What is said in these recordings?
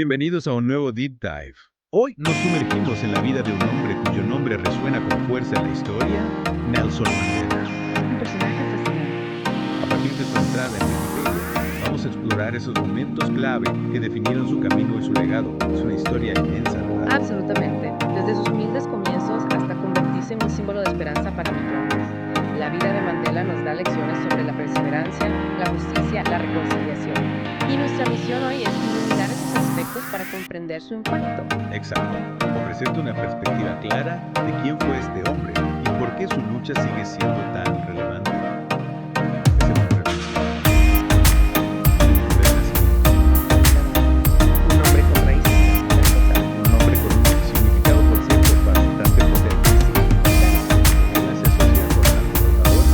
Bienvenidos a un nuevo Deep Dive. Hoy nos sumergimos en la vida de un hombre cuyo nombre resuena con fuerza en la historia, Nelson Mandela. Un personaje fascinante. A partir de su entrada en Wikipedia, vamos a explorar esos momentos clave que definieron su camino y su legado. Es una historia inmensa, ¿verdad? Absolutamente. Desde sus humildes comienzos hasta convertirse en un símbolo de esperanza para millones. La vida de Mandela nos da lecciones sobre la perseverancia, la justicia, la reconciliación. Y nuestra misión hoy es iluminar esos aspectos para comprender su impacto. Exacto. Ofrecerte una perspectiva clara de quién fue este hombre y por qué su lucha sigue siendo tan relevante. Un hombre con raíces. Un nombre con un significado, por cierto, bastante potente. El se asocia con alborotador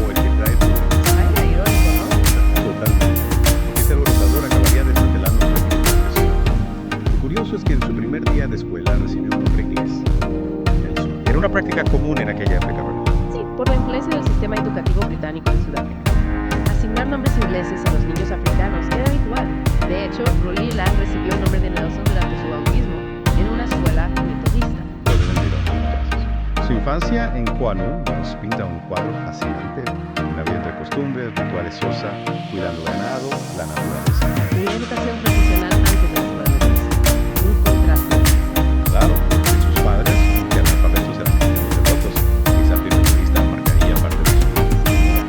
o el que trae problemas. Vaya, irónico, ¿no? Totalmente. Ese alborotador acabaría desmantelando un régimen. Lo curioso es que en su primer día de escuela recibió un nombre inglés. Nelson. Era una práctica común en aquella época, ¿verdad? Sí, por la influencia del sistema educativo británico en Sudáfrica. Asignar nombres ingleses a los niños africanos era habitual. De hecho, Roliland recibió el nombre de Nelson durante su bautismo en una escuela metodista. Su infancia en Kwanu nos pinta un cuadro fascinante. Una vida entre costumbres, rituales sosa, cuidando ganado, la naturaleza. Una educación profesional antes de la escuela metodista. Un contraste. Claro, sus padres, aunque analfabetos eran cristianos devotos, esa fe metodista marcaría parte de su vida.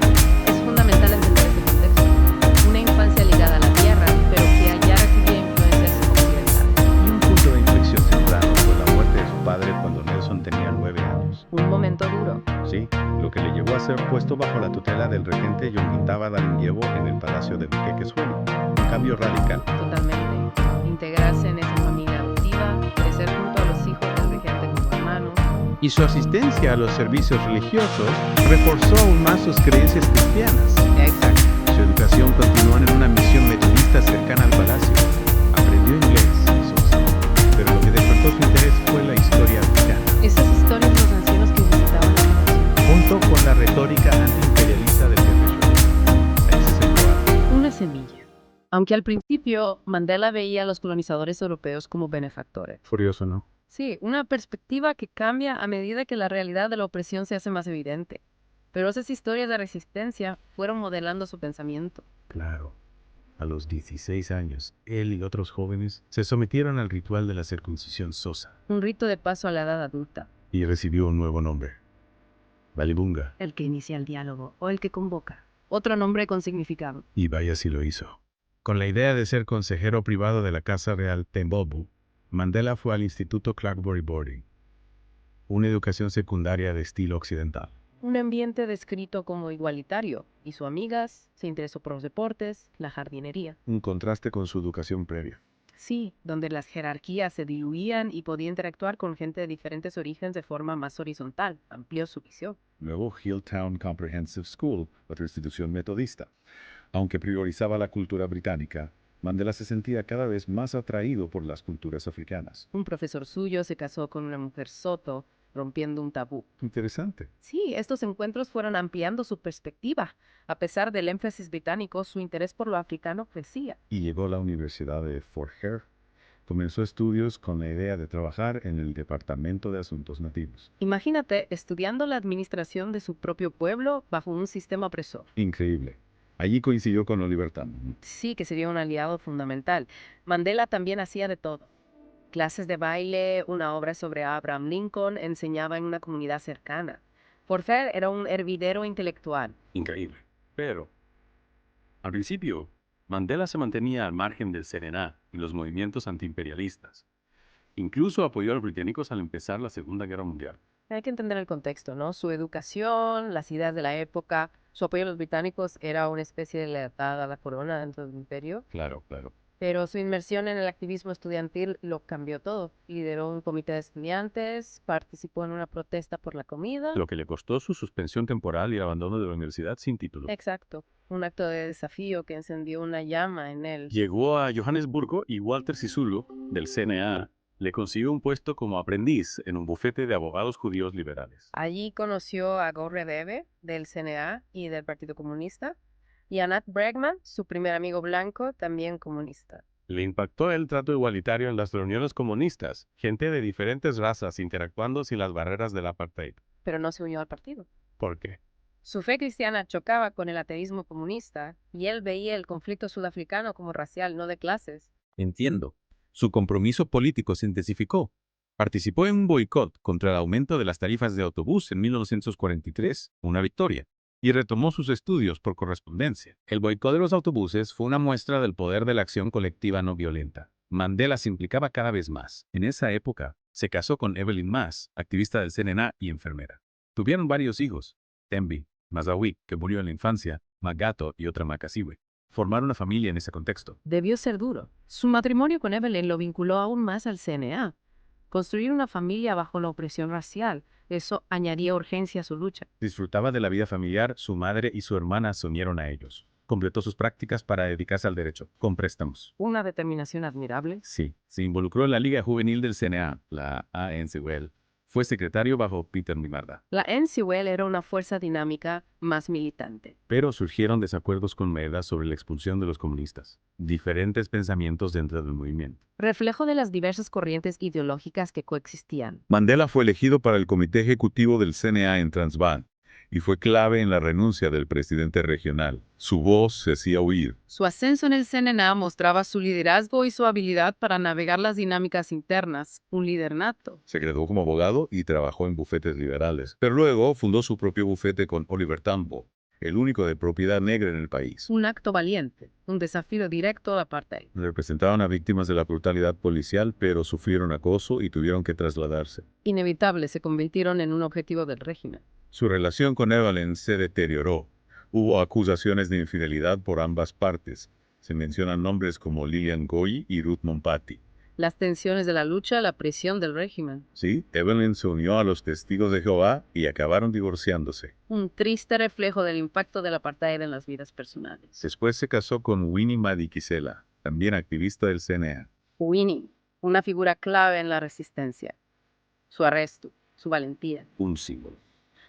Es fundamental entender este contexto. Una infancia ligada a la tierra, pero que ya recibía influencias occidentales. Y un punto de inflexión temprano fue la muerte de su padre cuando Nelson tenía 9 años. Un momento duro. Sí, lo que le llevó a ser puesto bajo la tutela del regente Yongintaba Dalingyevo en el palacio de Mkekesweni. Un cambio radical. Totalmente. Integrarse en esa familia adoptiva, crecer junto a los hijos del regente como hermanos. Y su asistencia a los servicios religiosos reforzó aún más sus creencias cristianas. Exacto. Su educación continuó en una misión metodista cercana al palacio. Aprendió inglés, eso sí, pero lo que despertó su interés fue la historia africana, Esas historias de los ancianos que visitaban la población. junto con la retórica antiimperialista del jefe Shore. Ahí se sembró algo. Una semilla. Aunque al principio Mandela veía a los colonizadores europeos como benefactores. Furioso, ¿no? Sí, una perspectiva que cambia a medida que la realidad de la opresión se hace más evidente. Pero esas historias de resistencia fueron modelando su pensamiento. Claro. A los 16 años, él y otros jóvenes se sometieron al ritual de la circuncisión sosa Un rito de paso a la edad adulta, y recibió un nuevo nombre, Balibunga. el que inicia el diálogo o el que convoca. Otro nombre con significado. Y vaya si lo hizo. Con la idea de ser consejero privado de la Casa Real Tembobu, Mandela fue al Instituto Clarkbury Boarding, una educación secundaria de estilo occidental. Un ambiente descrito como igualitario. Y sus amigas se interesó por los deportes, la jardinería. Un contraste con su educación previa. Sí, donde las jerarquías se diluían y podía interactuar con gente de diferentes orígenes de forma más horizontal. Amplió su visión. Luego Hilltown Comprehensive School, otra institución metodista. Aunque priorizaba la cultura británica, Mandela se sentía cada vez más atraído por las culturas africanas. Un profesor suyo se casó con una mujer soto, rompiendo un tabú. Interesante. Sí, estos encuentros fueron ampliando su perspectiva. A pesar del énfasis británico, su interés por lo africano crecía. Y llegó a la Universidad de Fort Hare. Comenzó estudios con la idea de trabajar en el Departamento de Asuntos Nativos. Imagínate estudiando la administración de su propio pueblo bajo un sistema opresor. Increíble. Allí coincidió con Oliver Tambo. Sí, que sería un aliado fundamental. Mandela también hacía de todo. Clases de baile, una obra sobre Abraham Lincoln, enseñaba en una comunidad cercana. Forfer era un hervidero intelectual. Increíble. Pero, al principio, Mandela se mantenía al margen del CNA y los movimientos antiimperialistas. Incluso apoyó a los británicos al empezar la Segunda Guerra Mundial. Hay que entender el contexto, ¿no? Su educación, las ideas de la época, su apoyo a los británicos era una especie de lealtad a la corona dentro del imperio. Claro, claro. Pero su inmersión en el activismo estudiantil lo cambió todo. Lideró un comité de estudiantes, participó en una protesta por la comida. Lo que le costó su suspensión temporal y el abandono de la universidad sin título. Exacto. Un acto de desafío que encendió una llama en él. Llegó a Johannesburgo y Walter Sisulu, del CNA, le consiguió un puesto como aprendiz en un bufete de abogados judíos liberales. Allí conoció a Gore Debe, del CNA y del Partido Comunista, y a Nat Bregman, su primer amigo blanco, también comunista. Le impactó el trato igualitario en las reuniones comunistas, gente de diferentes razas interactuando sin las barreras del apartheid. Pero no se unió al partido. ¿Por qué? Su fe cristiana chocaba con el ateísmo comunista y él veía el conflicto sudafricano como racial, no de clases. Entiendo. Su compromiso político se intensificó. Participó en un boicot contra el aumento de las tarifas de autobús en 1943, una victoria, y retomó sus estudios por correspondencia. El boicot de los autobuses fue una muestra del poder de la acción colectiva no violenta. Mandela se implicaba cada vez más. En esa época, se casó con Evelyn Mas, activista del CNA y enfermera. Tuvieron varios hijos: Tembi, Mazawi, que murió en la infancia, Magato y otra Makasiwe. Formar una familia en ese contexto. Debió ser duro. Su matrimonio con Evelyn lo vinculó aún más al CNA. Construir una familia bajo la opresión racial, eso añadía urgencia a su lucha. Disfrutaba de la vida familiar, su madre y su hermana se unieron a ellos. Completó sus prácticas para dedicarse al derecho, con préstamos. Una determinación admirable. Sí, se involucró en la Liga Juvenil del CNA, la ANCWL. Fue secretario bajo Peter Mimarda. La NCWL era una fuerza dinámica más militante. Pero surgieron desacuerdos con Meda sobre la expulsión de los comunistas. Diferentes pensamientos dentro del movimiento. Reflejo de las diversas corrientes ideológicas que coexistían. Mandela fue elegido para el comité ejecutivo del CNA en Transvaal y fue clave en la renuncia del presidente regional. Su voz se hacía oír. Su ascenso en el CNA mostraba su liderazgo y su habilidad para navegar las dinámicas internas, un líder nato. Se graduó como abogado y trabajó en bufetes liberales. Pero luego fundó su propio bufete con Oliver Tambo, el único de propiedad negra en el país. Un acto valiente, un desafío directo al apartheid. Representaban a víctimas de la brutalidad policial, pero sufrieron acoso y tuvieron que trasladarse. Inevitable, se convirtieron en un objetivo del régimen. Su relación con Evelyn se deterioró. Hubo acusaciones de infidelidad por ambas partes. Se mencionan nombres como Lilian Ngoyi y Ruth Mompati. Las tensiones de la lucha, la presión del régimen. Sí, Evelyn se unió a los testigos de Jehová y acabaron divorciándose. Un triste reflejo del impacto del apartheid en las vidas personales. Después se casó con Winnie Madikizela, también activista del CNA. Winnie, una figura clave en la resistencia. Su arresto, su valentía. Un símbolo.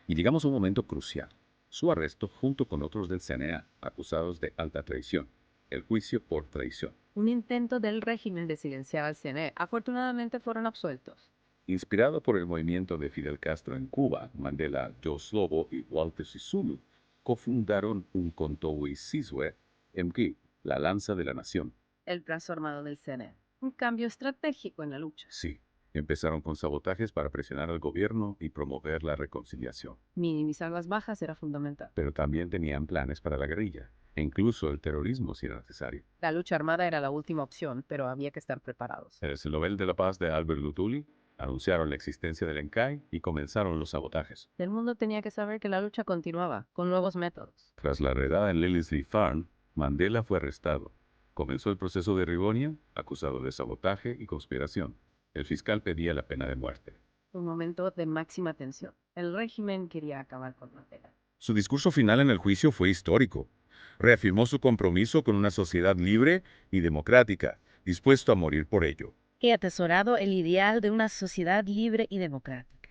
Y llegamos a un momento crucial. Su arresto junto con otros del CNA, acusados de alta traición. El juicio por traición. Un intento del régimen de silenciar al CNE. Afortunadamente fueron absueltos. Inspirado por el movimiento de Fidel Castro en Cuba, Mandela, Joe Slovo y Walter Sisulu cofundaron un Kontowi Sizwe MG, la Lanza de la Nación. El brazo armado del CNE. Un cambio estratégico en la lucha. Sí, empezaron con sabotajes para presionar al gobierno y promover la reconciliación. Minimizar las bajas era fundamental. Pero también tenían planes para la guerrilla, e incluso el terrorismo si era necesario. La lucha armada era la última opción, pero había que estar preparados. En el Nobel de la Paz de Albert Lutuli anunciaron la existencia del ENCAI y comenzaron los sabotajes. El mundo tenía que saber que la lucha continuaba, con nuevos métodos. Tras la redada en Liliesleaf Farm, Mandela fue arrestado. Comenzó el proceso de Rivonia, acusado de sabotaje y conspiración. El fiscal pedía la pena de muerte. Un momento de máxima tensión. El régimen quería acabar con Mandela. Su discurso final en el juicio fue histórico. Reafirmó su compromiso con una sociedad libre y democrática, dispuesto a morir por ello. He atesorado el ideal de una sociedad libre y democrática.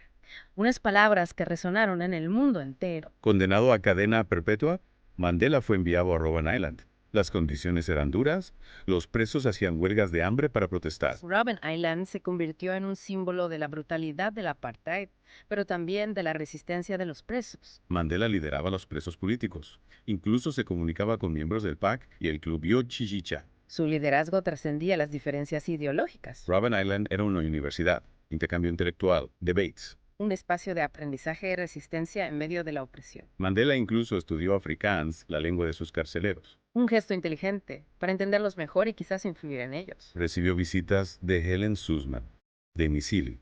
Unas palabras que resonaron en el mundo entero. Condenado a cadena perpetua, Mandela fue enviado a Robben Island. Las condiciones eran duras, los presos hacían huelgas de hambre para protestar. Robben Island se convirtió en un símbolo de la brutalidad del apartheid, pero también de la resistencia de los presos. Mandela lideraba a los presos políticos. Incluso se comunicaba con miembros del PAC y el Club Yo Chichicha. Su liderazgo trascendía las diferencias ideológicas. Robben Island era una universidad, intercambio intelectual, debates. Un espacio de aprendizaje y resistencia en medio de la opresión. Mandela incluso estudió Afrikaans, la lengua de sus carceleros. Un gesto inteligente, para entenderlos mejor y quizás influir en ellos. Recibió visitas de Helen Suzman, de Misili,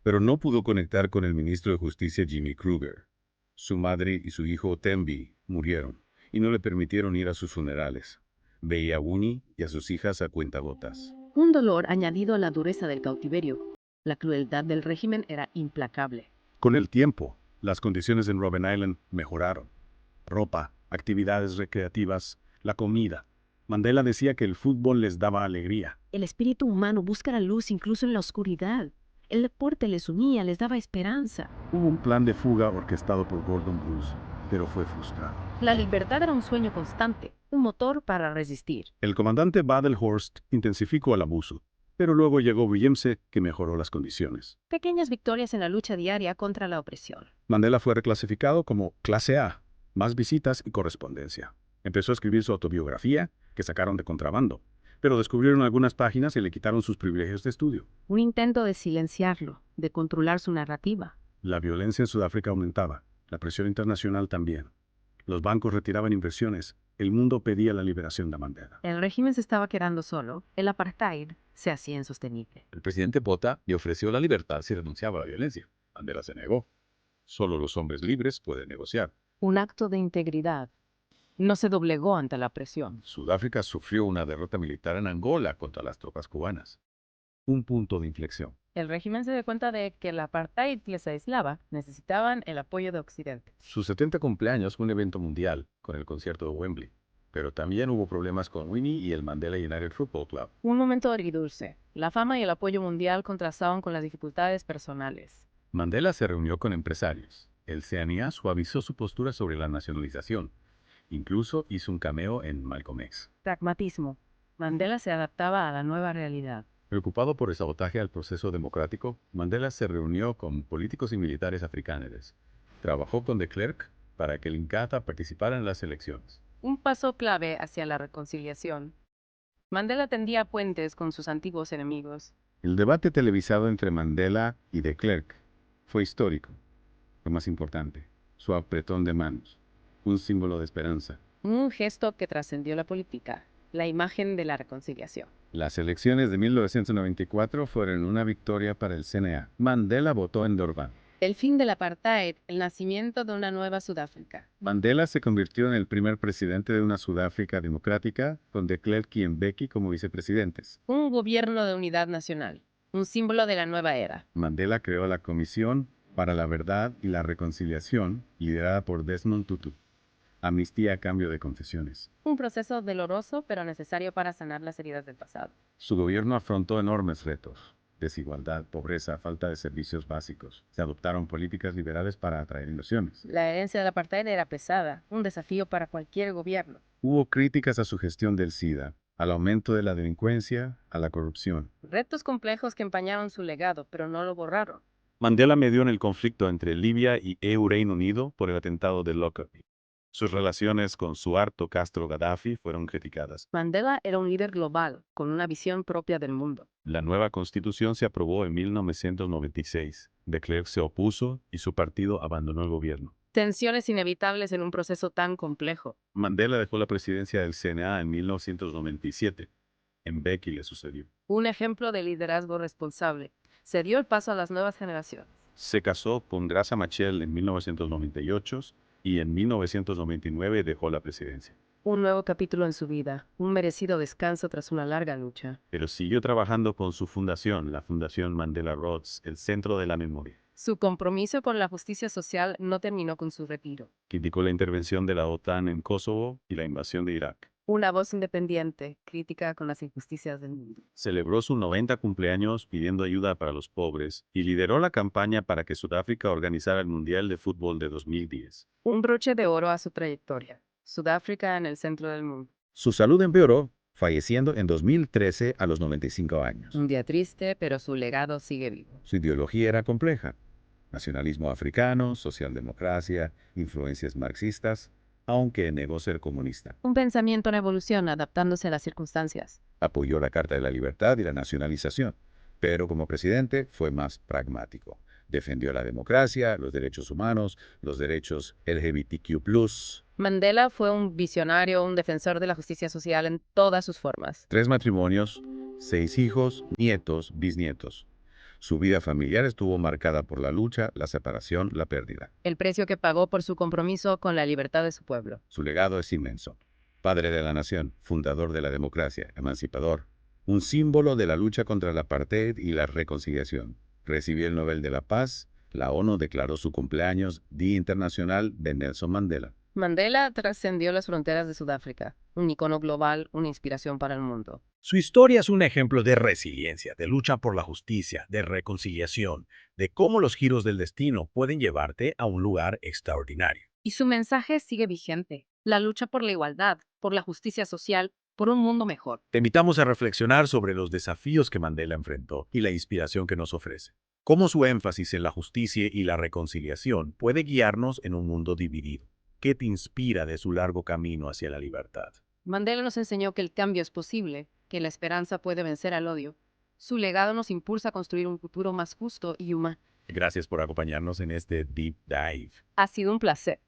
pero no pudo conectar con el ministro de Justicia Jimmy Kruger. Su madre y su hijo Tembi murieron y no le permitieron ir a sus funerales. Veía a Winnie y a sus hijas a cuentagotas. Un dolor añadido a la dureza del cautiverio. La crueldad del régimen era implacable. Con el tiempo, las condiciones en Robben Island mejoraron. Ropa, actividades recreativas, la comida. Mandela decía que el fútbol les daba alegría. El espíritu humano busca la luz incluso en la oscuridad. El deporte les unía, les daba esperanza. Hubo un plan de fuga orquestado por Gordon Bruce, pero fue frustrado. La libertad era un sueño constante, un motor para resistir. El comandante Badenhorst intensificó el abuso, pero luego llegó Willemse, que mejoró las condiciones. Pequeñas victorias en la lucha diaria contra la opresión. Mandela fue reclasificado como clase A, más visitas y correspondencia. Empezó a escribir su autobiografía, que sacaron de contrabando, pero descubrieron algunas páginas y le quitaron sus privilegios de estudio. Un intento de silenciarlo, de controlar su narrativa. La violencia en Sudáfrica aumentaba, la presión internacional también. Los bancos retiraban inversiones, el mundo pedía la liberación de Mandela. El régimen se estaba quedando solo, el apartheid se hacía insostenible. El presidente Botha le ofreció la libertad si renunciaba a la violencia. Mandela se negó. Solo los hombres libres pueden negociar. Un acto de integridad. No se doblegó ante la presión. Sudáfrica sufrió una derrota militar en Angola contra las tropas cubanas. Un punto de inflexión. El régimen se dio cuenta de que el apartheid les aislaba, necesitaban el apoyo de Occidente. Su 70 cumpleaños fue un evento mundial, con el concierto de Wembley. Pero también hubo problemas con Winnie y el Mandela United Football Club. Un momento agridulce. La fama y el apoyo mundial contrastaban con las dificultades personales. Mandela se reunió con empresarios. El CNA suavizó su postura sobre la nacionalización. Incluso hizo un cameo en Malcolm X. Pragmatismo. Mandela se adaptaba a la nueva realidad. Preocupado por el sabotaje al proceso democrático, Mandela se reunió con políticos y militares africanos. Trabajó con de Klerk para que el Inkatha participara en las elecciones. Un paso clave hacia la reconciliación. Mandela tendía puentes con sus antiguos enemigos. El debate televisado entre Mandela y de Klerk fue histórico. Lo más importante, su apretón de manos, un símbolo de esperanza. Un gesto que trascendió la política, la imagen de la reconciliación. Las elecciones de 1994 fueron una victoria para el CNA. Mandela votó en Durban. El fin del apartheid, el nacimiento de una nueva Sudáfrica. Mandela se convirtió en el primer presidente de una Sudáfrica democrática, con de Klerk y Mbeki como vicepresidentes. Un gobierno de unidad nacional, un símbolo de la nueva era. Mandela creó la Comisión para la Verdad y la Reconciliación, liderada por Desmond Tutu. Amnistía a cambio de confesiones. Un proceso doloroso pero necesario para sanar las heridas del pasado. Su gobierno afrontó enormes retos. Desigualdad, pobreza, falta de servicios básicos. Se adoptaron políticas liberales para atraer inversiones. La herencia del apartheid era pesada, un desafío para cualquier gobierno. Hubo críticas a su gestión del SIDA, al aumento de la delincuencia, a la corrupción. Retos complejos que empañaron su legado, pero no lo borraron. Mandela medió en el conflicto entre Libia y Reino Unido por el atentado de Lockerbie. Sus relaciones con Suharto Castro Gaddafi fueron criticadas. Mandela era un líder global, con una visión propia del mundo. La nueva constitución se aprobó en 1996. De Klerk se opuso y su partido abandonó el gobierno. Tensiones inevitables en un proceso tan complejo. Mandela dejó la presidencia del CNA en 1997. Mbeki le sucedió. Un ejemplo de liderazgo responsable. Se dio el paso a las nuevas generaciones. Se casó con Graça Machel en 1998 y en 1999 dejó la presidencia. Un nuevo capítulo en su vida, un merecido descanso tras una larga lucha. Pero siguió trabajando con su fundación, la Fundación Mandela Rhodes, el Centro de la Memoria. Su compromiso con la justicia social no terminó con su retiro. Criticó la intervención de la OTAN en Kosovo y la invasión de Irak. Una voz independiente, crítica con las injusticias del mundo. Celebró su 90 cumpleaños pidiendo ayuda para los pobres y lideró la campaña para que Sudáfrica organizara el Mundial de Fútbol de 2010. Un broche de oro a su trayectoria. Sudáfrica en el centro del mundo. Su salud empeoró, falleciendo en 2013 a los 95 años. Un día triste, pero su legado sigue vivo. Su ideología era compleja. Nacionalismo africano, socialdemocracia, influencias marxistas, aunque negó ser comunista. Un pensamiento en evolución, adaptándose a las circunstancias. Apoyó la Carta de la Libertad y la nacionalización, pero como presidente fue más pragmático. Defendió la democracia, los derechos humanos, los derechos LGBTQ+. Mandela fue un visionario, un defensor de la justicia social en todas sus formas. 3 matrimonios, 6 hijos, nietos, bisnietos. Su vida familiar estuvo marcada por la lucha, la separación, la pérdida. El precio que pagó por su compromiso con la libertad de su pueblo. Su legado es inmenso. Padre de la nación, fundador de la democracia, emancipador. Un símbolo de la lucha contra el apartheid y la reconciliación. Recibió el Nobel de la Paz. La ONU declaró su cumpleaños Día Internacional de Nelson Mandela. Mandela trascendió las fronteras de Sudáfrica, un icono global, una inspiración para el mundo. Su historia es un ejemplo de resiliencia, de lucha por la justicia, de reconciliación, de cómo los giros del destino pueden llevarte a un lugar extraordinario. Y su mensaje sigue vigente. La lucha por la igualdad, por la justicia social, por un mundo mejor. Te invitamos a reflexionar sobre los desafíos que Mandela enfrentó y la inspiración que nos ofrece. Cómo su énfasis en la justicia y la reconciliación puede guiarnos en un mundo dividido. ¿Qué te inspira de su largo camino hacia la libertad? Mandela nos enseñó que el cambio es posible, que la esperanza puede vencer al odio. Su legado nos impulsa a construir un futuro más justo y humano. Gracias por acompañarnos en este Deep Dive. Ha sido un placer.